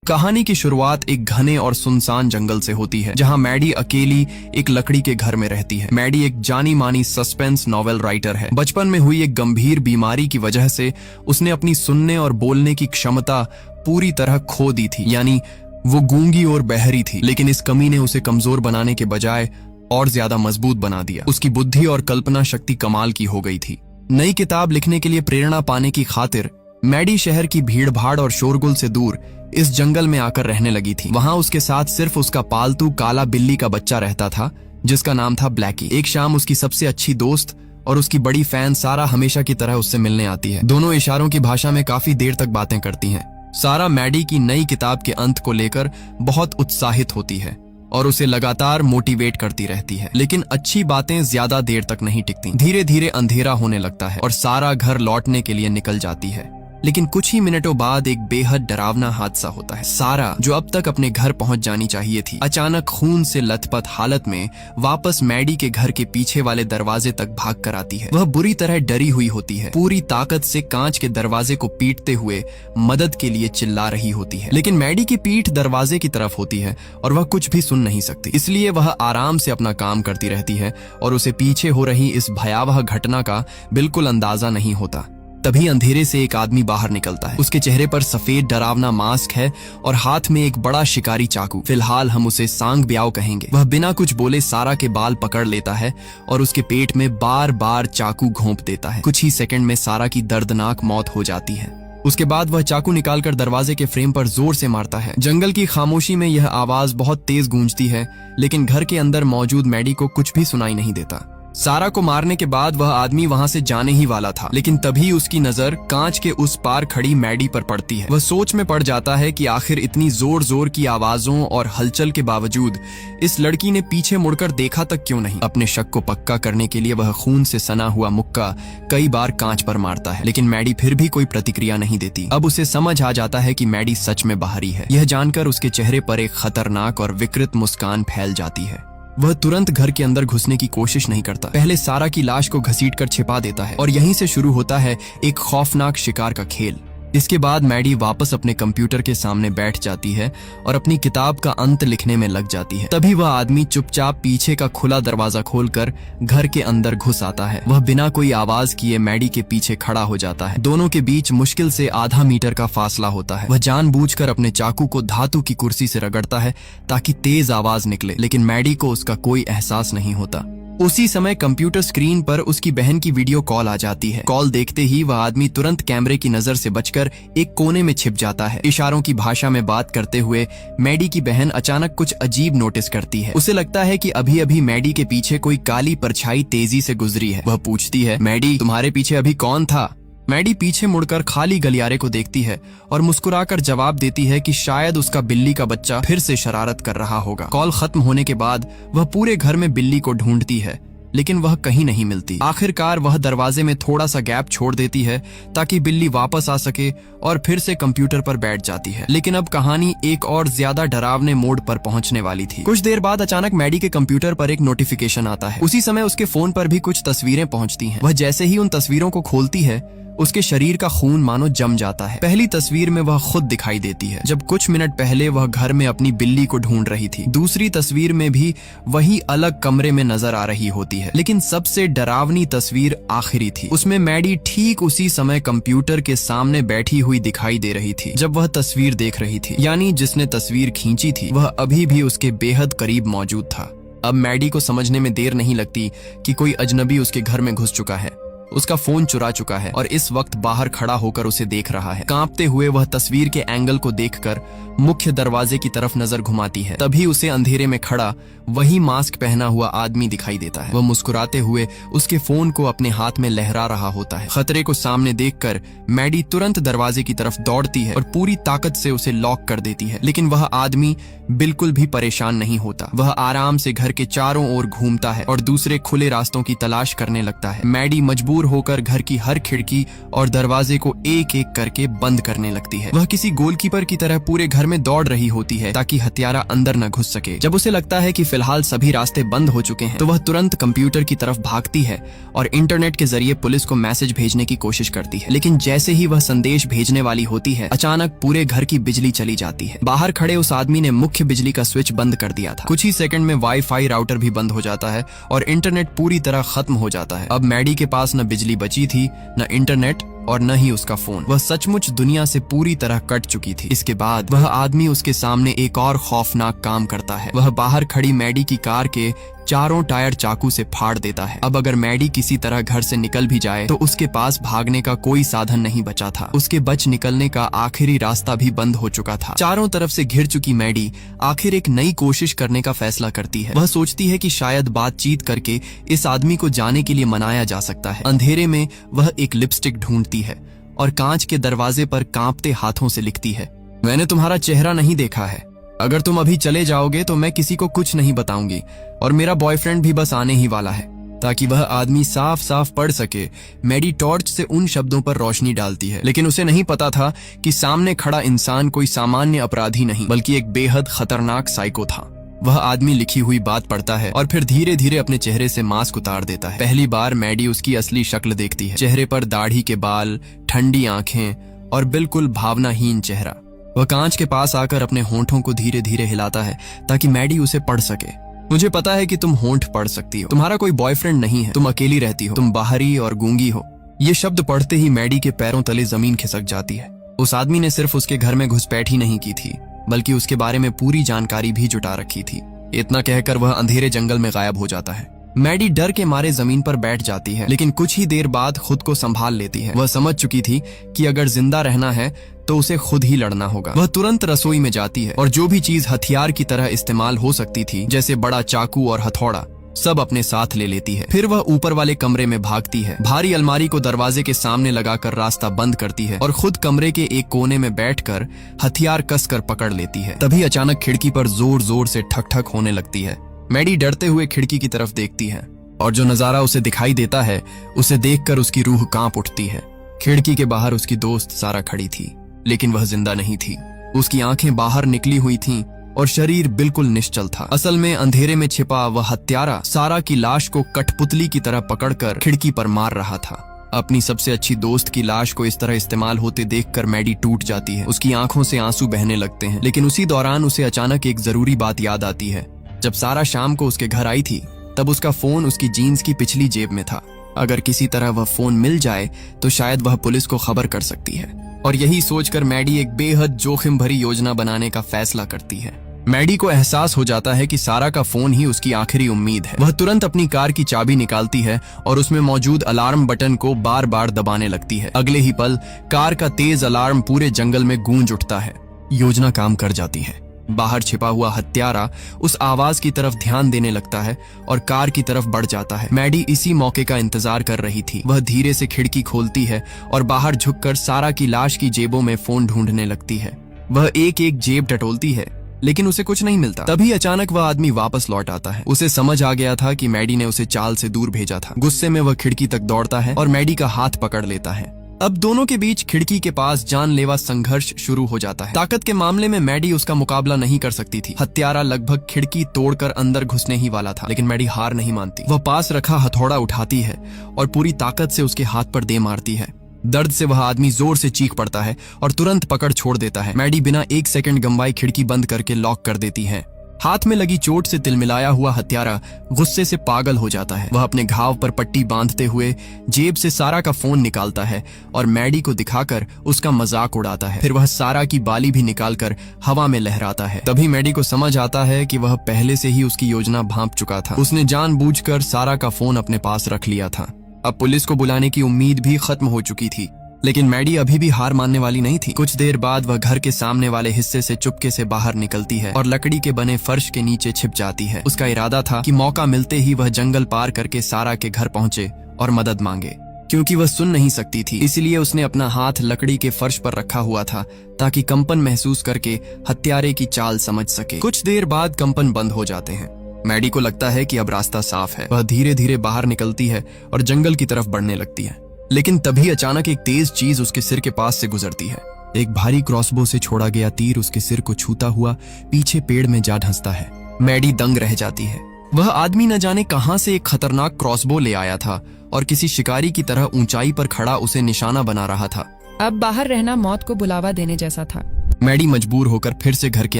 कहानी की शुरुआत एक घने और सुनसान जंगल से होती है, जहां मैडी अकेली एक लकड़ी के घर में रहती है। मैडी एक जानी मानी सस्पेंस नॉवेल राइटर है। बचपन में हुई एक गंभीर बीमारी की वजह से उसने अपनी सुनने और बोलने की क्षमता पूरी तरह खो दी थी, यानी वो गूंगी और बहरी थी। लेकिन इस कमी ने उसे कमजोर बनाने के बजाय और ज्यादा मजबूत बना दिया। उसकी बुद्धि और कल्पना शक्ति कमाल की हो गई थी। नई किताब लिखने के लिए प्रेरणा पाने की खातिर मैडी शहर की भीड़-भाड़ और शोरगुल से दूर इस जंगल में आकर रहने लगी थी। वहां उसके साथ सिर्फ उसका पालतू काला बिल्ली का बच्चा रहता था, जिसका नाम था ब्लैकी। एक शाम उसकी सबसे अच्छी दोस्त और उसकी बड़ी फैन सारा हमेशा की तरह उससे मिलने आती है। दोनों इशारों की भाषा में काफी देर तक बातें करती हैं। सारा मैडी की नई किताब के अंत को लेकर बहुत उत्साहित होती है और उसे लगातार मोटिवेट करती रहती है। लेकिन अच्छी बातें ज्यादा देर तक नहीं टिकती। धीरे धीरे अंधेरा होने लगता है और सारा घर लौटने के लिए निकल जाती है। लेकिन कुछ ही मिनटों बाद एक बेहद डरावना हादसा होता है। सारा, जो अब तक अपने घर पहुंच जानी चाहिए थी, अचानक खून से लथपथ हालत में वापस मैडी के घर के पीछे वाले दरवाजे तक भाग कर आती है। वह बुरी तरह डरी हुई होती है, पूरी ताकत से कांच के दरवाजे को पीटते हुए मदद के लिए चिल्ला रही होती है। लेकिन मैडी की पीठ दरवाजे की तरफ होती है और वह कुछ भी सुन नहीं सकती। इसलिए वह आराम से अपना काम करती रहती है और उसे पीछे हो रही इस भयावह घटना का बिल्कुल अंदाजा नहीं होता। तभी अंधेरे से एक आदमी बाहर निकलता है। उसके चेहरे पर सफेद डरावना मास्क है और हाथ में एक बड़ा शिकारी चाकू। फिलहाल हम उसे सांग ब्याओ कहेंगे। वह बिना कुछ बोले सारा के बाल पकड़ लेता है और उसके पेट में बार बार चाकू घोंप देता है। कुछ ही सेकंड में सारा की दर्दनाक मौत हो जाती है। उसके बाद वह चाकू निकालकर दरवाजे के फ्रेम पर जोर से मारता है। जंगल की खामोशी में यह आवाज बहुत तेज गूंजती है, लेकिन घर के अंदर मौजूद मैडी को कुछ भी सुनाई नहीं देता। सारा को मारने के बाद वह आदमी वहां से जाने ही वाला था, लेकिन तभी उसकी नजर कांच के उस पार खड़ी मैडी पर पड़ती है। वह सोच में पड़ जाता है कि आखिर इतनी जोर जोर की आवाजों और हलचल के बावजूद इस लड़की ने पीछे मुड़कर देखा तक क्यों नहीं। अपने शक को पक्का करने के लिए वह खून से सना हुआ मुक्का कई बार कांच पर मारता है, लेकिन मैडी फिर भी कोई प्रतिक्रिया नहीं देती। अब उसे समझ आ जाता है कि मैडी सच में बाहरी है। यह जानकर उसके चेहरे पर एक खतरनाक और विकृत मुस्कान फैल जाती है। वह तुरंत घर के अंदर घुसने की कोशिश नहीं करता। पहले सारा की लाश को घसीटकर छिपा देता है और यहीं से शुरू होता है एक खौफनाक शिकार का खेल। इसके बाद मैडी वापस अपने कंप्यूटर के सामने बैठ जाती है और अपनी किताब का अंत लिखने में लग जाती है। तभी वह आदमी चुपचाप पीछे का खुला दरवाजा खोलकर घर के अंदर घुस आता है। वह बिना कोई आवाज किए मैडी के पीछे खड़ा हो जाता है। दोनों के बीच मुश्किल से आधा मीटर का फासला होता है। वह जानबूझकर अपने चाकू को धातु की कुर्सी से रगड़ता है ताकि तेज आवाज निकले, लेकिन मैडी को उसका कोई एहसास नहीं होता। उसी समय कंप्यूटर स्क्रीन पर उसकी बहन की वीडियो कॉल आ जाती है। कॉल देखते ही वह आदमी तुरंत कैमरे की नजर से बचकर एक कोने में छिप जाता है। इशारों की भाषा में बात करते हुए मैडी की बहन अचानक कुछ अजीब नोटिस करती है। उसे लगता है कि अभी अभी मैडी के पीछे कोई काली परछाई तेजी से गुजरी है। वह पूछती है, मैडी, तुम्हारे पीछे अभी कौन था? मैडी पीछे मुड़कर खाली गलियारे को देखती है और मुस्कुराकर जवाब देती है कि शायद उसका बिल्ली का बच्चा फिर से शरारत कर रहा होगा। कॉल खत्म होने के बाद वह पूरे घर में बिल्ली को ढूंढती है, लेकिन वह कहीं नहीं मिलती। आखिरकार वह दरवाजे में थोड़ा सा गैप छोड़ देती है ताकि बिल्ली वापस आ सके और फिर से कंप्यूटर पर बैठ जाती है। लेकिन अब कहानी एक और ज्यादा डरावने मोड़ पर पहुंचने वाली थी। कुछ देर बाद अचानक मैडी के कंप्यूटर पर एक नोटिफिकेशन आता है। उसी समय उसके फोन पर भी कुछ तस्वीरें पहुंचती हैं। वह जैसे ही उन तस्वीरों को खोलती है, उसके शरीर का खून मानो जम जाता है। पहली तस्वीर में वह खुद दिखाई देती है, जब कुछ मिनट पहले वह घर में अपनी बिल्ली को ढूंढ रही थी। दूसरी तस्वीर में भी वही अलग कमरे में नजर आ रही होती है, लेकिन सबसे डरावनी तस्वीर आखिरी थी। उसमें मैडी ठीक उसी समय कंप्यूटर के सामने बैठी हुई दिखाई दे रही थी जब वह तस्वीर देख रही थी, यानी जिसने तस्वीर खींची थी वह अभी भी उसके बेहद करीब मौजूद था। अब मैडी को समझने में देर नहीं लगती कि कोई अजनबी उसके घर में घुस चुका है, उसका फोन चुरा चुका है और इस वक्त बाहर खड़ा होकर उसे देख रहा है। कांपते हुए वह तस्वीर के एंगल को देखकर मुख्य दरवाजे की तरफ नजर घुमाती है। तभी उसे अंधेरे में खड़ा वही मास्क पहना हुआ आदमी दिखाई देता है। वह मुस्कुराते हुए उसके फोन को अपने हाथ में लहरा रहा होता है। खतरे को सामने देखकर मैडी तुरंत दरवाजे की तरफ दौड़ती है और पूरी ताकत से उसे लॉक कर देती है, लेकिन वह आदमी बिल्कुल भी परेशान नहीं होता। वह आराम से घर के चारों ओर घूमता है और दूसरे खुले रास्तों की तलाश करने लगता है। मैडी मजबूर मजबूर होकर घर की हर खिड़की और दरवाजे को एक एक करके बंद करने लगती है। वह किसी गोलकीपर की तरह पूरे घर में दौड़ रही होती है ताकि हत्यारा अंदर न घुस सके। जब उसे लगता है कि फिलहाल सभी रास्ते बंद हो चुके हैं तो वह तुरंत कंप्यूटर की तरफ भागती है और इंटरनेट के जरिए पुलिस को मैसेज भेजने की कोशिश करती है। लेकिन जैसे ही वह संदेश भेजने वाली होती है, अचानक पूरे घर की बिजली चली जाती है। बाहर खड़े उस आदमी ने मुख्य बिजली का स्विच बंद कर दिया था। कुछ ही सेकंड में वाईफाई राउटर भी बंद हो जाता है और इंटरनेट पूरी तरह खत्म हो जाता है। अब मैडी के पास न बिजली बची थी, न इंटरनेट और न ही उसका फोन। वह सचमुच दुनिया से पूरी तरह कट चुकी थी। इसके बाद वह आदमी उसके सामने एक और खौफनाक काम करता है। वह बाहर खड़ी मैडी की कार के चारों टायर चाकू से फाड़ देता है। अब अगर मैडी किसी तरह घर से निकल भी जाए तो उसके पास भागने का कोई साधन नहीं बचा था। उसके बच निकलने का आखिरी रास्ता भी बंद हो चुका था। चारों तरफ से घिर चुकी मैडी आखिर एक नई कोशिश करने का फैसला करती है। वह सोचती है कि शायद बातचीत करके इस आदमी को जाने के लिए मनाया जा सकता है। अंधेरे में वह एक लिपस्टिक ढूंढती है और कांच के दरवाजे पर कांपते हाथों से लिखती है, मैंने तुम्हारा चेहरा नहीं देखा है। अगर तुम अभी चले जाओगे तो मैं किसी को कुछ नहीं बताऊंगी और मेरा बॉयफ्रेंड भी बस आने ही वाला है। ताकि वह आदमी साफ साफ पढ़ सके, मैडी टॉर्च से उन शब्दों पर रोशनी डालती है। लेकिन उसे नहीं पता था कि सामने खड़ा इंसान कोई सामान्य अपराधी नहीं बल्कि एक बेहद खतरनाक साइको था। वह आदमी लिखी हुई बात पढ़ता है और फिर धीरे धीरे अपने चेहरे से मास्क उतार देता है। पहली बार मैडी उसकी असली शक्ल देखती है। चेहरे पर दाढ़ी के बाल, ठंडी आंखें और बिल्कुल भावनाहीन चेहरा। वह कांच के पास आकर अपने होंठों को धीरे धीरे हिलाता है ताकि मैडी उसे पढ़ सके। मुझे पता है कि तुम होंठ पढ़ सकती हो। तुम्हारा कोई बॉयफ्रेंड नहीं है। तुम अकेली रहती हो। तुम बाहरी और गूंगी हो। ये शब्द पढ़ते ही मैडी के पैरों तले जमीन खिसक जाती है। उस आदमी ने सिर्फ उसके घर में घुसपैठ ही नहीं की थी बल्कि उसके बारे में पूरी जानकारी भी जुटा रखी थी। इतना कहकर वह अंधेरे जंगल में गायब हो जाता है। मैडी डर के मारे जमीन पर बैठ जाती है, लेकिन कुछ ही देर बाद खुद को संभाल लेती है। वह समझ चुकी थी कि अगर जिंदा रहना है तो उसे खुद ही लड़ना होगा। वह तुरंत रसोई में जाती है और जो भी चीज हथियार की तरह इस्तेमाल हो सकती थी, जैसे बड़ा चाकू और हथौड़ा, सब अपने साथ ले लेती है। फिर वह ऊपर वाले कमरे में भागती है, भारी अलमारी को दरवाजे के सामने लगाकर रास्ता बंद करती है और खुद कमरे के एक कोने में बैठकर हथियार कसकर पकड़ लेती है। तभी अचानक खिड़की पर जोर जोर से ठक ठक होने लगती है। मैडी डरते हुए खिड़की की तरफ देखती है और जो नजारा उसे दिखाई देता है उसे देखकर उसकी रूह कांप उठती है। खिड़की के बाहर उसकी दोस्त सारा खड़ी थी, लेकिन वह जिंदा नहीं थी। उसकी आंखें बाहर निकली हुई थीं और शरीर बिल्कुल निश्चल था। असल में अंधेरे में छिपा वह हत्यारा सारा की लाश को कठपुतली की तरह पकड़कर खिड़की पर मार रहा था। अपनी सबसे अच्छी दोस्त की लाश को इस तरह इस्तेमाल होते देखकर मैडी टूट जाती है। उसकी आंखों से आंसू बहने लगते हैं। लेकिन उसी दौरान उसे अचानक एक जरूरी बात याद आती है। जब सारा शाम को उसके घर आई थी तब उसका फोन उसकी जीन्स की पिछली जेब में था। अगर किसी तरह वह फोन मिल जाए तो शायद वह पुलिस को खबर कर सकती है। और यही सोचकर मैडी एक बेहद जोखिम भरी योजना बनाने का फैसला करती है। मैडी को एहसास हो जाता है कि सारा का फोन ही उसकी आखिरी उम्मीद है। वह तुरंत अपनी कार की चाबी निकालती है और उसमें मौजूद अलार्म बटन को बार बार दबाने लगती है। अगले ही पल कार का तेज अलार्म पूरे जंगल में गूंज उठता है। योजना काम कर जाती है। बाहर छिपा हुआ हत्यारा उस आवाज की तरफ ध्यान देने लगता है और कार की तरफ बढ़ जाता है। मैडी इसी मौके का इंतजार कर रही थी। वह धीरे से खिड़की खोलती है और बाहर झुककर सारा की लाश की जेबों में फोन ढूंढने लगती है। वह एक एक जेब टटोलती है, लेकिन उसे कुछ नहीं मिलता। तभी अचानक वह आदमी वापस लौट आता है। उसे समझ आ गया था कि मैडी ने उसे चाल से दूर भेजा था। गुस्से में वह खिड़की तक दौड़ता है और मैडी का हाथ पकड़ लेता है। अब दोनों के बीच खिड़की के पास जानलेवा संघर्ष शुरू हो जाता है। ताकत के मामले में मैडी उसका मुकाबला नहीं कर सकती थी। हत्यारा लगभग खिड़की तोड़कर अंदर घुसने ही वाला था, लेकिन मैडी हार नहीं मानती। वह पास रखा हथौड़ा उठाती है और पूरी ताकत से उसके हाथ पर दे मारती है। दर्द से वह आदमी जोर से चीख पड़ता है और तुरंत पकड़ छोड़ देता है। मैडी बिना एक सेकंड गंवाए खिड़की बंद करके लॉक कर देती है। हाथ में लगी चोट से तिलमिलाया हुआ हत्यारा गुस्से से पागल हो जाता है। वह अपने घाव पर पट्टी बांधते हुए जेब से सारा का फोन निकालता है और मैडी को दिखाकर उसका मजाक उड़ाता है। फिर वह सारा की बाली भी निकालकर हवा में लहराता है। तभी मैडी को समझ आता है कि वह पहले से ही उसकी योजना भांप चुका था। उसने जानबूझकर सारा का फोन अपने पास रख लिया था। अब पुलिस को बुलाने की उम्मीद भी खत्म हो चुकी थी, लेकिन मैडी अभी भी हार मानने वाली नहीं थी। कुछ देर बाद वह घर के सामने वाले हिस्से से चुपके से बाहर निकलती है और लकड़ी के बने फर्श के नीचे छिप जाती है। उसका इरादा था कि मौका मिलते ही वह जंगल पार करके सारा के घर पहुंचे और मदद मांगे। क्योंकि वह सुन नहीं सकती थी, इसलिए उसने अपना हाथ लकड़ी के फर्श पर रखा हुआ था ताकि कंपन महसूस करके हत्यारे की चाल समझ सके। कुछ देर बाद कंपन बंद हो जाते हैं मैडी को लगता है कि अब रास्ता साफ है। वह धीरे धीरे बाहर निकलती है और जंगल की तरफ बढ़ने लगती है, लेकिन तभी अचानक एक तेज चीज उसके सिर के पास से गुजरती है। एक भारी क्रॉसबो से छोड़ा गया तीर उसके सिर को छूता हुआ पीछे पेड़ में जा धंसता है। मैडी दंग रह जाती है। वह आदमी न जाने कहां से एक खतरनाक क्रॉसबो ले आया था और किसी शिकारी की तरह ऊंचाई पर खड़ा उसे निशाना बना रहा था। अब बाहर रहना मौत को बुलावा देने जैसा था। मैडी मजबूर होकर फिर से घर के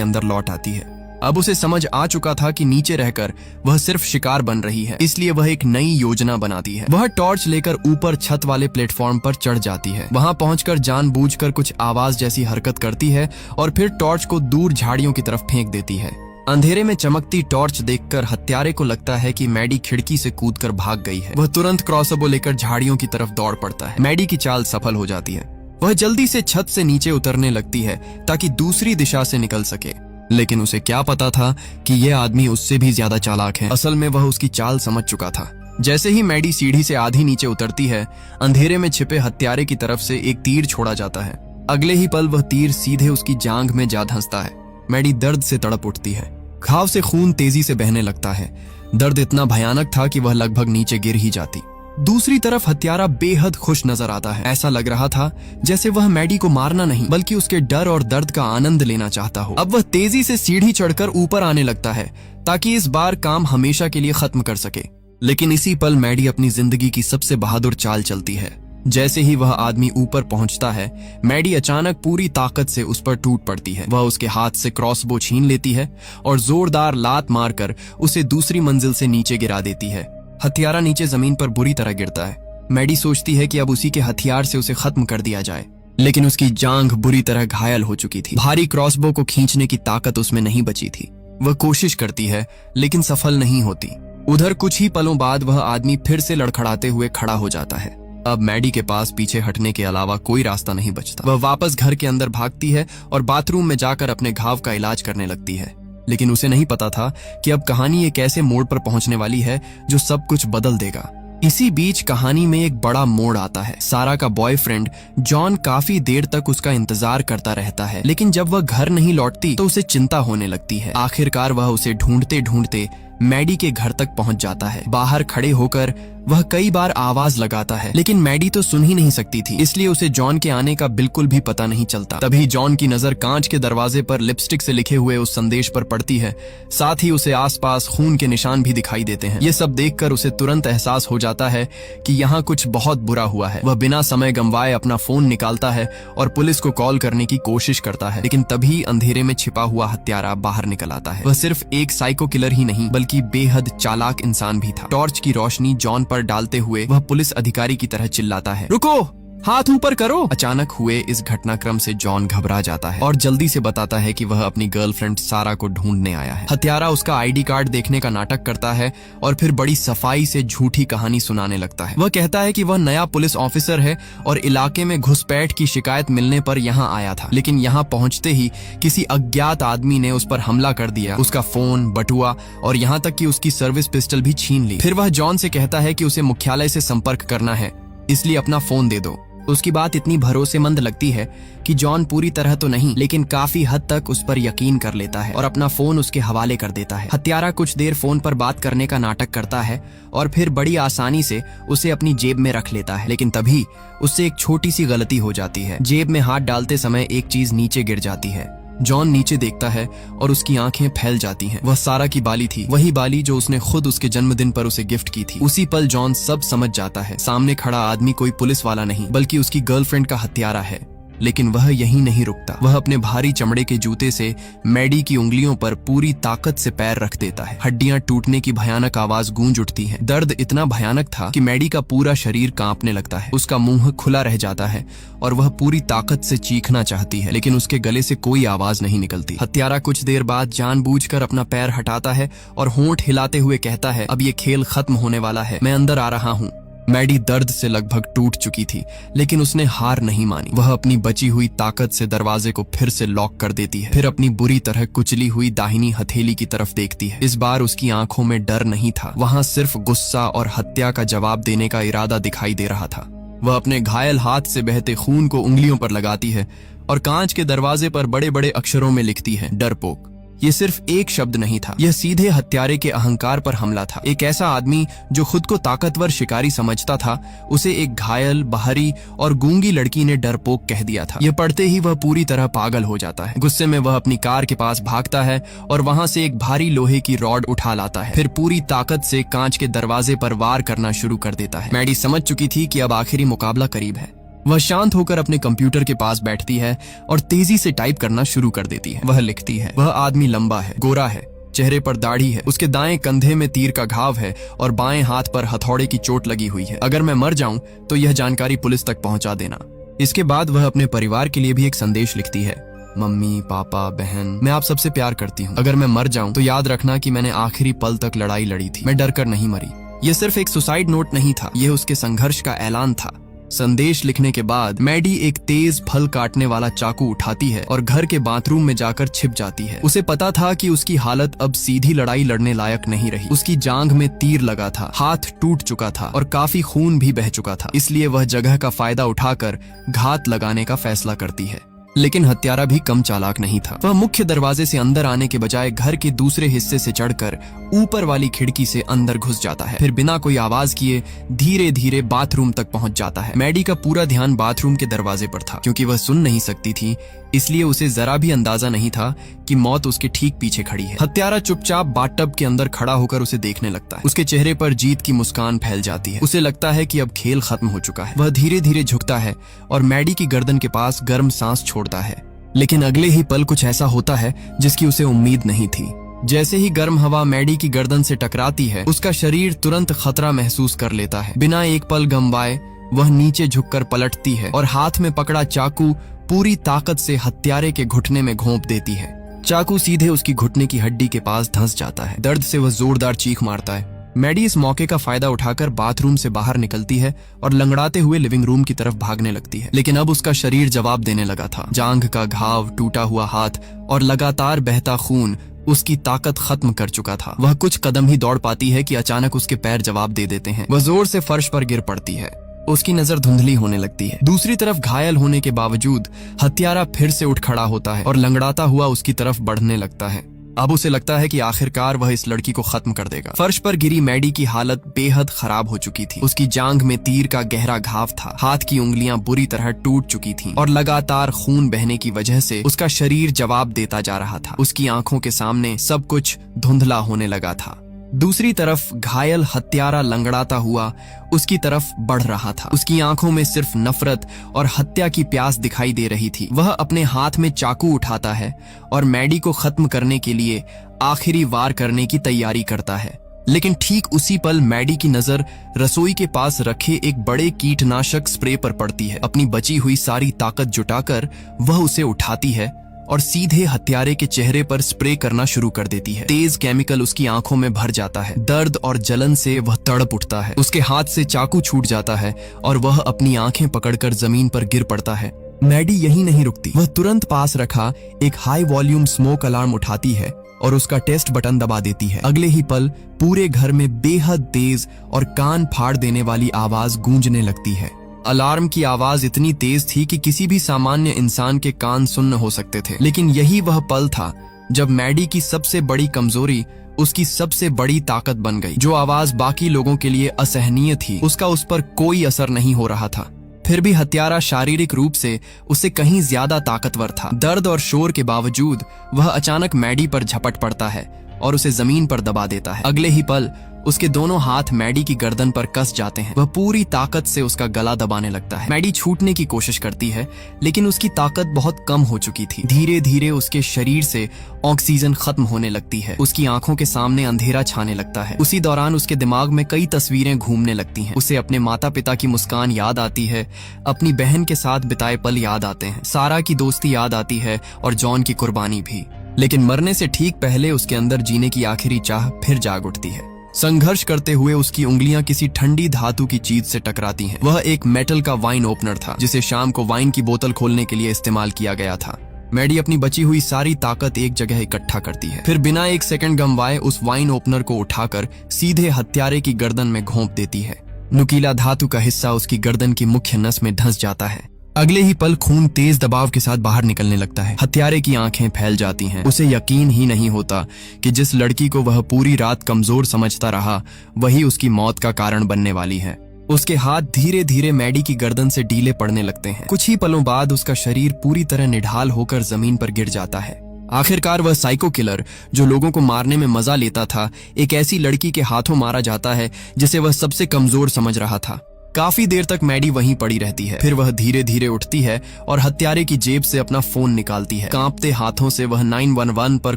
अंदर लौट आती है। अब उसे समझ आ चुका था कि नीचे रहकर वह सिर्फ शिकार बन रही है, इसलिए वह एक नई योजना बनाती है। वह टॉर्च लेकर ऊपर छत वाले प्लेटफॉर्म पर चढ़ जाती है। वहां पहुंचकर जानबूझकर कुछ आवाज जैसी हरकत करती है और फिर टॉर्च को दूर झाड़ियों की तरफ फेंक देती है। अंधेरे में चमकती टॉर्च देखकर हत्यारे को लगता है कि मैडी खिड़की से कूदकर भाग गई है। वह तुरंत क्रॉसबो लेकर झाड़ियों की तरफ दौड़ पड़ता है। मैडी की चाल सफल हो जाती है। वह जल्दी से छत से नीचे उतरने लगती है ताकि दूसरी दिशा से निकल सके, लेकिन उसे क्या पता था कि यह आदमी उससे भी ज्यादा चालाक है। असल में वह उसकी चाल समझ चुका था। जैसे ही मैडी सीढ़ी से आधी नीचे उतरती है, अंधेरे में छिपे हत्यारे की तरफ से एक तीर छोड़ा जाता है। अगले ही पल वह तीर सीधे उसकी जांघ में जा धंसता है। मैडी दर्द से तड़प उठती है। घाव से खून तेजी से बहने लगता है। दर्द इतना भयानक था कि वह लगभग नीचे गिर ही जाती। दूसरी तरफ हत्यारा बेहद खुश नजर आता है। ऐसा लग रहा था जैसे वह मैडी को मारना नहीं बल्कि उसके डर और दर्द का आनंद लेना चाहता हो। अब वह तेजी से सीढ़ी चढ़कर ऊपर आने लगता है ताकि इस बार काम हमेशा के लिए खत्म कर सके। लेकिन इसी पल मैडी अपनी जिंदगी की सबसे बहादुर चाल चलती है। जैसे ही वह आदमी ऊपर पहुंचता है, मैडी अचानक पूरी ताकत से उस पर टूट पड़ती है। वह उसके हाथ से क्रॉसबो छीन लेती है और जोरदार लात मारकर उसे दूसरी मंजिल से नीचे गिरा देती है। हथियारा नीचे जमीन पर बुरी तरह गिरता है। मैडी सोचती है कि अब उसी के हथियार से उसे खत्म कर दिया जाए, लेकिन उसकी जांघ बुरी तरह घायल हो चुकी थी। भारी क्रॉसबो को खींचने की ताकत उसमें नहीं बची थी। वह कोशिश करती है लेकिन सफल नहीं होती। उधर कुछ ही पलों बाद वह आदमी फिर से लड़खड़ाते हुए खड़ा हो जाता है। अब मैडी के पास पीछे हटने के अलावा कोई रास्ता नहीं बचता। वह वापस घर के अंदर भागती है और बाथरूम में जाकर अपने घाव का इलाज करने लगती है, लेकिन उसे नहीं पता था कि अब कहानी एक ऐसे मोड़ पर पहुंचने वाली है जो सब कुछ बदल देगा। इसी बीच कहानी में एक बड़ा मोड़ आता है। सारा का बॉयफ्रेंड जॉन काफी देर तक उसका इंतजार करता रहता है, लेकिन जब वह घर नहीं लौटती तो उसे चिंता होने लगती है। आखिरकार वह उसे ढूंढते ढूंढते मैडी के घर तक पहुंच जाता है। बाहर खड़े होकर वह कई बार आवाज लगाता है, लेकिन मैडी तो सुन ही नहीं सकती थी, इसलिए उसे जॉन के आने का बिल्कुल भी पता नहीं चलता। तभी जॉन की नजर कांच के दरवाजे पर लिपस्टिक से लिखे हुए उस संदेश पर पड़ती है। साथ ही उसे आसपास खून के निशान भी दिखाई देते हैं। ये सब देखकर उसे तुरंत एहसास हो जाता है कि यहाँ कुछ बहुत बुरा हुआ है। वह बिना समय गंवाए अपना फोन निकालता है और पुलिस को कॉल करने की कोशिश करता है, लेकिन तभी अंधेरे में छिपा हुआ हत्यारा बाहर निकल आता है। वह सिर्फ एक साइको किलर ही नहीं बल्कि बेहद चालाक इंसान भी था। टॉर्च की रोशनी जॉन पर डालते हुए वह पुलिस अधिकारी की तरह चिल्लाता है, रुको, हाथ ऊपर करो। अचानक हुए इस घटनाक्रम से जॉन घबरा जाता है और जल्दी से बताता है कि वह अपनी गर्लफ्रेंड सारा को ढूंढने आया है। हत्यारा उसका आईडी कार्ड देखने का नाटक करता है और फिर बड़ी सफाई से झूठी कहानी सुनाने लगता है। वह कहता है कि वह नया पुलिस ऑफिसर है और इलाके में घुसपैठ की शिकायत मिलने पर यहाँ आया था, लेकिन यहाँ पहुंचते ही किसी अज्ञात आदमी ने उस पर हमला कर दिया, उसका फोन, बटुआ और यहाँ तक कि उसकी सर्विस पिस्टल भी छीन ली। फिर वह जॉन से कहता है कि उसे मुख्यालय से संपर्क करना है, इसलिए अपना फोन दे दो। उसकी बात इतनी भरोसेमंद लगती है कि जॉन पूरी तरह तो नहीं लेकिन काफी हद तक उस पर यकीन कर लेता है और अपना फोन उसके हवाले कर देता है। हत्यारा कुछ देर फोन पर बात करने का नाटक करता है और फिर बड़ी आसानी से उसे अपनी जेब में रख लेता है, लेकिन तभी उससे एक छोटी सी गलती हो जाती है। जेब में हाथ डालते समय एक चीज नीचे गिर जाती है। जॉन नीचे देखता है और उसकी आंखें फैल जाती हैं। वह सारा की बाली थी, वही बाली जो उसने खुद उसके जन्मदिन पर उसे गिफ्ट की थी। उसी पल जॉन सब समझ जाता है। सामने खड़ा आदमी कोई पुलिस वाला नहीं बल्कि उसकी गर्लफ्रेंड का हत्यारा है। लेकिन वह यहीं नहीं रुकता। वह अपने भारी चमड़े के जूते से मैडी की उंगलियों पर पूरी ताकत से पैर रख देता है। हड्डियां टूटने की भयानक आवाज गूंज उठती है। दर्द इतना भयानक था कि मैडी का पूरा शरीर कांपने लगता है। उसका मुंह खुला रह जाता है और वह पूरी ताकत से चीखना चाहती है, लेकिन उसके गले से कोई आवाज नहीं निकलती। हत्यारा कुछ देर बाद जानबूझकर अपना पैर हटाता है और होंठ हिलाते हुए कहता है, अब ये खेल खत्म होने वाला है, मैं अंदर आ रहा हूँ। मैडी दर्द से लगभग टूट चुकी थी, लेकिन उसने हार नहीं मानी। वह अपनी बची हुई ताकत से दरवाजे को फिर से लॉक कर देती है। फिर अपनी बुरी तरह कुचली हुई दाहिनी हथेली की तरफ देखती है। इस बार उसकी आंखों में डर नहीं था, वहां सिर्फ गुस्सा और हत्या का जवाब देने का इरादा दिखाई दे रहा था। वह अपने घायल हाथ से बहते खून को उंगलियों पर लगाती है और कांच के दरवाजे पर बड़े बड़े अक्षरों में लिखती है, डरपोक। ये सिर्फ एक शब्द नहीं था, यह सीधे हत्यारे के अहंकार पर हमला था। एक ऐसा आदमी जो खुद को ताकतवर शिकारी समझता था, उसे एक घायल, बाहरी और गूंगी लड़की ने डरपोक कह दिया था। यह पढ़ते ही वह पूरी तरह पागल हो जाता है। गुस्से में वह अपनी कार के पास भागता है और वहां से एक भारी लोहे की रॉड उठा लाता है। फिर पूरी ताकत से कांच के दरवाजे पर वार करना शुरू कर देता है। मैडी समझ चुकी थी कि अब आखिरी मुकाबला करीब है। वह शांत होकर अपने कंप्यूटर के पास बैठती है और तेजी से टाइप करना शुरू कर देती है। वह लिखती है, वह आदमी लंबा है, गोरा है, चेहरे पर दाढ़ी है, उसके दाएं कंधे में तीर का घाव है और बाएं हाथ पर हथौड़े की चोट लगी हुई है। अगर मैं मर जाऊं तो यह जानकारी पुलिस तक पहुंचा देना। इसके बाद वह अपने परिवार के लिए भी एक संदेश लिखती है, मम्मी, पापा, बहन, मैं आप सबसे प्यार करती हूँ। अगर मैं मर जाऊं तो याद रखना कि मैंने आखिरी पल तक लड़ाई लड़ी थी, मैं डर कर नहीं मरी। यह सिर्फ एक सुसाइड नोट नहीं था, यह उसके संघर्ष का ऐलान था। संदेश लिखने के बाद मैडी एक तेज फल काटने वाला चाकू उठाती है और घर के बाथरूम में जाकर छिप जाती है। उसे पता था कि उसकी हालत अब सीधी लड़ाई लड़ने लायक नहीं रही। उसकी जांघ में तीर लगा था, हाथ टूट चुका था और काफी खून भी बह चुका था। इसलिए वह जगह का फायदा उठाकर घात लगाने का फैसला करती है। लेकिन हत्यारा भी कम चालाक नहीं था। वह मुख्य दरवाजे से अंदर आने के बजाय घर के दूसरे हिस्से से चढ़कर ऊपर वाली खिड़की से अंदर घुस जाता है। फिर बिना कोई आवाज किए धीरे धीरे बाथरूम तक पहुंच जाता है। मैडी का पूरा ध्यान बाथरूम के दरवाजे पर था। क्योंकि वह सुन नहीं सकती थी, इसलिए उसे जरा भी अंदाजा नहीं था कि मौत उसके ठीक पीछे खड़ी है। हत्यारा चुपचाप बाथटब के अंदर खड़ा होकर उसे देखने लगता है। उसके चेहरे पर जीत की मुस्कान फैल जाती है। उसे लगता है कि अब खेल खत्म हो चुका है। वह धीरे धीरे झुकता है और मैडी की गर्दन के पास गर्म सांस छोड़ता है। लेकिन अगले ही पल कुछ ऐसा होता है जिसकी उसे उम्मीद नहीं थी। जैसे ही गर्म हवा मैडी की गर्दन से टकराती है, उसका शरीर तुरंत खतरा महसूस कर लेता है। बिना एक पल गंवाए वह नीचे झुककर पलटती है और हाथ में पकड़ा चाकू पूरी ताकत से हत्यारे के घुटने में घोंप देती है। चाकू सीधे उसकी घुटने की हड्डी के पास धंस जाता है। दर्द से वह जोरदार चीख मारता है। मैडी इस मौके का फायदा उठाकर बाथरूम से बाहर निकलती है और लंगड़ाते हुए लिविंग रूम की तरफ भागने लगती है। लेकिन अब उसका शरीर जवाब देने लगा था। जांघ का घाव, टूटा हुआ हाथ और लगातार बहता खून उसकी ताकत खत्म कर चुका था। वह कुछ कदम ही दौड़ पाती है कि अचानक उसके पैर जवाब दे देते हैं। वह जोर से फर्श पर गिर पड़ती है। उसकी नजर धुंधली होने लगती है। दूसरी तरफ घायल होने के बावजूद हत्यारा फिर से उठ खड़ा होता है और लंगड़ाता हुआ उसकी तरफ बढ़ने लगता है। अब उसे लगता है कि आखिरकार वह इस लड़की को खत्म कर देगा। फर्श पर गिरी मैडी की हालत बेहद खराब हो चुकी थी। उसकी जांघ में तीर का गहरा घाव था, हाथ की उंगलियां बुरी तरह टूट चुकी थीं और लगातार खून बहने की वजह से उसका शरीर जवाब देता जा रहा था। उसकी आंखों के सामने सब कुछ धुंधला होने लगा था। दूसरी तरफ घायल हत्यारा लंगड़ाता हुआ उसकी तरफ बढ़ रहा था। उसकी आंखों में सिर्फ नफरत और हत्या की प्यास दिखाई दे रही थी। वह अपने हाथ में चाकू उठाता है और मैडी को खत्म करने के लिए आखिरी वार करने की तैयारी करता है। लेकिन ठीक उसी पल मैडी की नजर रसोई के पास रखे एक बड़े कीटनाशक स्प्रे पर पड़ती है। अपनी बची हुई सारी ताकत जुटाकर वह उसे उठाती है और सीधे हत्यारे के चेहरे पर स्प्रे करना शुरू कर देती है। तेज केमिकल उसकी आंखों में भर जाता है। दर्द और जलन से वह तड़प उठता है। उसके हाथ से चाकू छूट जाता है और वह अपनी आंखें पकड़कर जमीन पर गिर पड़ता है। मैडी यहीं नहीं रुकती। वह तुरंत पास रखा एक हाई वॉल्यूम स्मोक अलार्म उठाती है और उसका टेस्ट बटन दबा देती है। अगले ही पल पूरे घर में बेहद तेज और कान फाड़ देने वाली आवाज गूंजने लगती है। अलार्म की आवाज इतनी तेज थी कि किसी भी सामान्य इंसान के कान सुन्न हो सकते थे। लेकिन यही वह पल था जब मैडी की सबसे बड़ी कमजोरी उसकी सबसे बड़ी ताकत बन गई। जो आवाज बाकी लोगों के लिए असहनीय थी, उसका उस पर कोई असर नहीं हो रहा था। फिर भी हत्यारा शारीरिक रूप से उससे कहीं ज्यादा ताकतवर था। दर्द और शोर के बावजूद वह अचानक मैडी पर झपट पड़ता है और उसे जमीन पर दबा देता है। अगले ही पल उसके दोनों हाथ मैडी की गर्दन पर कस जाते हैं। वह पूरी ताकत से उसका गला दबाने लगता है। मैडी छूटने की कोशिश करती है, लेकिन उसकी ताकत बहुत कम हो चुकी थी। धीरे धीरे उसके शरीर से ऑक्सीजन खत्म होने लगती है। उसकी आंखों के सामने अंधेरा छाने लगता है। उसी दौरान उसके दिमाग में कई तस्वीरें घूमने लगती हैं। उसे अपने माता पिता की मुस्कान याद आती है, अपनी बहन के साथ बिताए पल याद आते हैं, सारा की दोस्ती याद आती है और जॉन की कुर्बानी भी। लेकिन मरने से ठीक पहले उसके अंदर जीने की आखिरी चाह फिर जाग उठती है। संघर्ष करते हुए उसकी उंगलियां किसी ठंडी धातु की चीज से टकराती हैं। वह एक मेटल का वाइन ओपनर था, जिसे शाम को वाइन की बोतल खोलने के लिए इस्तेमाल किया गया था। मैडी अपनी बची हुई सारी ताकत एक जगह इकट्ठा करती है। फिर बिना एक सेकंड गंवाए उस वाइन ओपनर को उठाकर सीधे हत्यारे की गर्दन में घोंप देती है। नुकीला धातु का हिस्सा उसकी गर्दन की मुख्य नस में धंस जाता है। अगले ही पल खून तेज दबाव के साथ बाहर निकलने लगता है। हत्यारे की आंखें फैल जाती हैं। उसे यकीन ही नहीं होता कि जिस लड़की को वह पूरी रात कमजोर समझता रहा वही उसकी मौत का कारण बनने वाली है। उसके हाथ धीरे धीरे मैडी की गर्दन से ढीले पड़ने लगते हैं। कुछ ही पलों बाद उसका शरीर पूरी तरह निढाल होकर जमीन पर गिर जाता है। आखिरकार वह साइको किलर जो लोगों को मारने में मजा लेता था, एक ऐसी लड़की के हाथों मारा जाता है जिसे वह सबसे कमजोर समझ रहा था। काफी देर तक मैडी वहीं पड़ी रहती है। फिर वह धीरे धीरे उठती है और हत्यारे की जेब से अपना फोन निकालती है। कांपते हाथों से वह 911 पर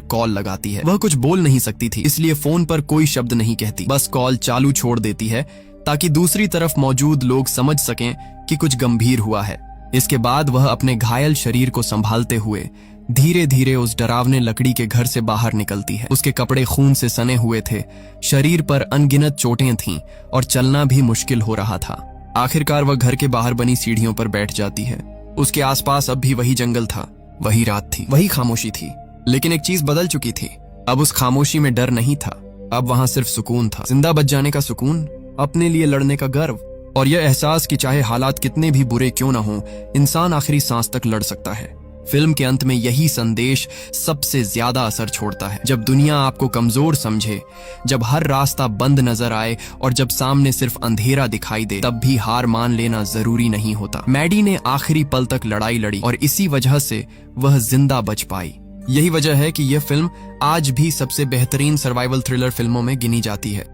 कॉल लगाती है। वह कुछ बोल नहीं सकती थी, इसलिए फोन पर कोई शब्द नहीं कहती, बस कॉल चालू छोड़ देती है ताकि दूसरी तरफ मौजूद लोग समझ सकें कि कुछ गंभीर हुआ है। इसके बाद वह अपने घायल शरीर को संभालते हुए धीरे धीरे उस डरावने लकड़ी के घर से बाहर निकलती है। उसके कपड़े खून से सने हुए थे, शरीर पर अनगिनत चोटें थीं और चलना भी मुश्किल हो रहा था। आखिरकार वह घर के बाहर बनी सीढ़ियों पर बैठ जाती है। उसके आसपास अब भी वही जंगल था, वही रात थी, वही खामोशी थी। लेकिन एक चीज बदल चुकी थी। अब उस खामोशी में डर नहीं था, अब वहां सिर्फ सुकून था। जिंदा बच जाने का सुकून, अपने लिए लड़ने का गर्व और यह एहसास कि चाहे हालात कितने भी बुरे क्यों ना हों, इंसान आखिरी सांस तक लड़ सकता है। फिल्म के अंत में यही संदेश सबसे ज्यादा असर छोड़ता है। जब दुनिया आपको कमजोर समझे, जब हर रास्ता बंद नजर आए और जब सामने सिर्फ अंधेरा दिखाई दे, तब भी हार मान लेना जरूरी नहीं होता। मैडी ने आखिरी पल तक लड़ाई लड़ी और इसी वजह से वह जिंदा बच पाई। यही वजह है कि यह फिल्म आज भी सबसे बेहतरीन सर्वाइवल थ्रिलर फिल्मों में गिनी जाती है।